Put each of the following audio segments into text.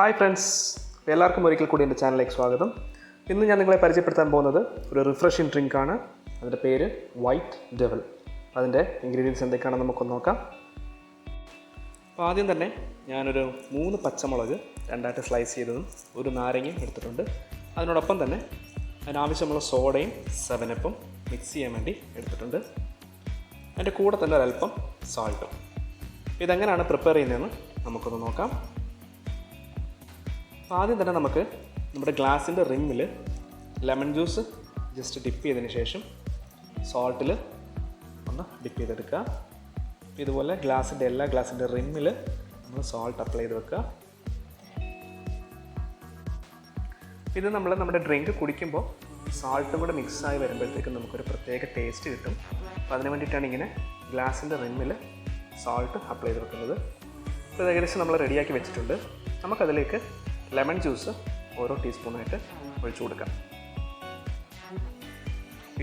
Hi friends, എല്ലാവർക്കും ഒരിക്കൽ കൂടി എൻ്റെ ചാനലിലേക്ക് സ്വാഗതം. ഇന്ന് ഞാൻ നിങ്ങളെ പരിചയപ്പെടുത്താൻ പോകുന്നത് ഒരു റിഫ്രഷിംഗ് ഡ്രിങ്കാണ്. അതിൻ്റെ പേര് വൈറ്റ് ഡെവിൾ. അതിൻ്റെ ഇൻഗ്രീഡിയൻസ് എന്തൊക്കെയാണെന്ന് നമുക്കൊന്ന് നോക്കാം. അപ്പോൾ ആദ്യം തന്നെ ഞാനൊരു 3 പച്ചമുളക് രണ്ടായിട്ട് സ്ലൈസ് ചെയ്തതും ഒരു നാരങ്ങയും എടുത്തിട്ടുണ്ട്. അതിനോടൊപ്പം തന്നെ അതിനാവശ്യമുള്ള സോഡയും 7-അപ്പും മിക്സ് ചെയ്യാൻ വേണ്ടി എടുത്തിട്ടുണ്ട്. അതിൻ്റെ കൂടെ തന്നെ ഒരല്പം സാൾട്ടും. ഇതെങ്ങനെയാണ് പ്രിപ്പയർ ചെയ്യുന്നതെന്ന് നമുക്കൊന്ന് നോക്കാം. ആദ്യം തന്നെ നമുക്ക് നമ്മുടെ ഗ്ലാസിൻ്റെ റിമ്മിൽ ലെമൺ ജ്യൂസ് ജസ്റ്റ് ഡിപ്പ് ചെയ്തതിന് ശേഷം സോൾട്ടിൽ ഒന്ന് ഡിപ്പ് ചെയ്തെടുക്കുക. ഇതുപോലെ എല്ലാ ഗ്ലാസിൻ്റെ റിമ്മിൽ നമ്മൾ സോൾട്ട് അപ്ലൈ ചെയ്ത് വെക്കുക. ഇത് നമ്മുടെ ഡ്രിങ്ക് കുടിക്കുമ്പോൾ സാൾട്ടും കൂടെ മിക്സായി വരുമ്പോഴത്തേക്കും നമുക്കൊരു പ്രത്യേക ടേസ്റ്റ് കിട്ടും. അപ്പോൾ അതിന് വേണ്ടിയിട്ടാണ് ഇങ്ങനെ ഗ്ലാസിൻ്റെ റിമ്മിൽ സോൾട്ട് അപ്ലൈ ചെയ്ത് വെക്കുന്നത്. അപ്പോൾ ഏകദേശം നമ്മൾ റെഡിയാക്കി വെച്ചിട്ടുണ്ട്. നമുക്കതിലേക്ക് ലെമൺ ജ്യൂസ് ഓരോ ടീസ്പൂണായിട്ട് ഒഴിച്ചു കൊടുക്കാം.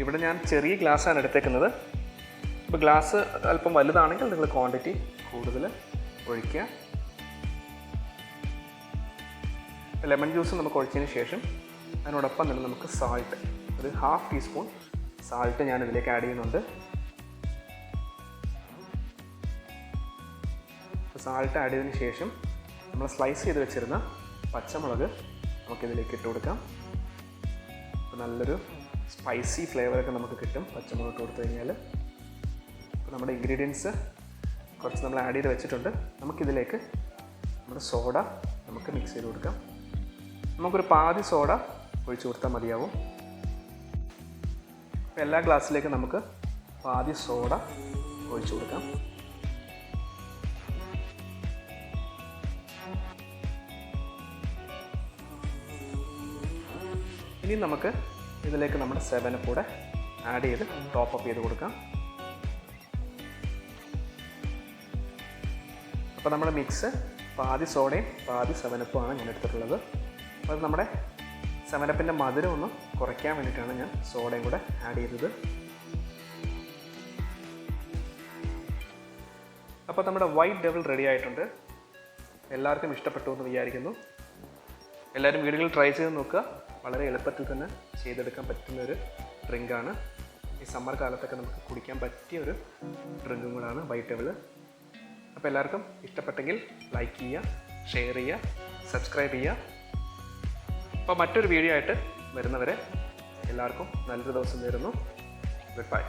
ഇവിടെ ഞാൻ ചെറിയ ഗ്ലാസ്സാണ് എടുത്തേക്കുന്നത്. ഇപ്പോൾ ഗ്ലാസ് അല്പം വലുതാണെങ്കിൽ നിങ്ങൾ ക്വാണ്ടിറ്റി കൂടുതൽ ഒഴിക്കുക. ലെമൺ ജ്യൂസ് നമുക്ക് ഒഴിച്ചതിന് ശേഷം അതിനോടൊപ്പം തന്നെ നമുക്ക് സാൾട്ട് ഒരു 1/2 ടീസ്പൂൺ സാൾട്ട് ഞാൻ ഇതിലേക്ക് ആഡ് ചെയ്യുന്നുണ്ട്. സാൾട്ട് ആഡ് ചെയ്തതിന് ശേഷം നമ്മൾ സ്ലൈസ് ചെയ്ത് വെച്ചിരുന്ന പച്ചമുളക് നമുക്കിതിലേക്ക് ഇട്ട് കൊടുക്കാം. അപ്പോൾ നല്ലൊരു സ്പൈസി ഫ്ലേവറൊക്കെ നമുക്ക് കിട്ടും പച്ചമുളക് ഇട്ട് കൊടുത്തു കഴിഞ്ഞാൽ. അപ്പോൾ നമ്മുടെ ഇൻഗ്രീഡിയൻസ് കുറച്ച് നമ്മൾ ആഡ് ചെയ്ത് വെച്ചിട്ടുണ്ട്. നമുക്കിതിലേക്ക് നമ്മുടെ സോഡ നമുക്ക് മിക്സ് ചെയ്ത് കൊടുക്കാം. നമുക്കൊരു പാതി സോഡ ഒഴിച്ചു കൊടുത്താൽ മതിയാവും. അപ്പോൾ എല്ലാ ഗ്ലാസ്സിലേക്കും നമുക്ക് പാതി സോഡ ഒഴിച്ചു കൊടുക്കാം. ഇനി നമുക്ക് ഇതിലേക്ക് നമ്മുടെ 7-അപ്പ് കൂടെ ആഡ് ചെയ്ത് ടോപ്പ് അപ്പ് ചെയ്ത് കൊടുക്കാം. അപ്പോൾ നമ്മുടെ മിക്സ് പാതി സോഡയും പാതി 7-അപ്പുമാണ് ഞാൻ എടുത്തിട്ടുള്ളത്. അപ്പോൾ അത് നമ്മുടെ 7-അപ്പിൻ്റെ മധുരം ഒന്ന് കുറയ്ക്കാൻ വേണ്ടിയിട്ടാണ് ഞാൻ സോഡയും കൂടെ ആഡ് ചെയ്തത്. അപ്പോൾ നമ്മുടെ വൈറ്റ് ഡെവിൾ റെഡി ആയിട്ടുണ്ട്. എല്ലാവർക്കും ഇഷ്ടപ്പെട്ടു എന്ന് വിചാരിക്കുന്നു. എല്ലാവരും വീടുകളിൽ ട്രൈ ചെയ്ത് നോക്കുക. വളരെ എളുപ്പത്തിൽ തന്നെ ചെയ്തെടുക്കാൻ പറ്റുന്നൊരു ഡ്രിങ്കാണ്. ഈ സമ്മർ കാലത്തൊക്കെ നമുക്ക് കുടിക്കാൻ പറ്റിയ ഒരു ഡ്രിങ്കും കൂടാണ് വൈറ്റ് ഡെവിൾ. അപ്പോൾ എല്ലാവർക്കും ഇഷ്ടപ്പെട്ടെങ്കിൽ ലൈക്ക് ചെയ്യുക, ഷെയർ ചെയ്യുക, സബ്സ്ക്രൈബ് ചെയ്യുക. അപ്പോൾ മറ്റൊരു വീഡിയോ ആയിട്ട് വരുന്നവരെ എല്ലാവർക്കും നല്ലൊരു ദിവസം നേരുന്നു. Good bye.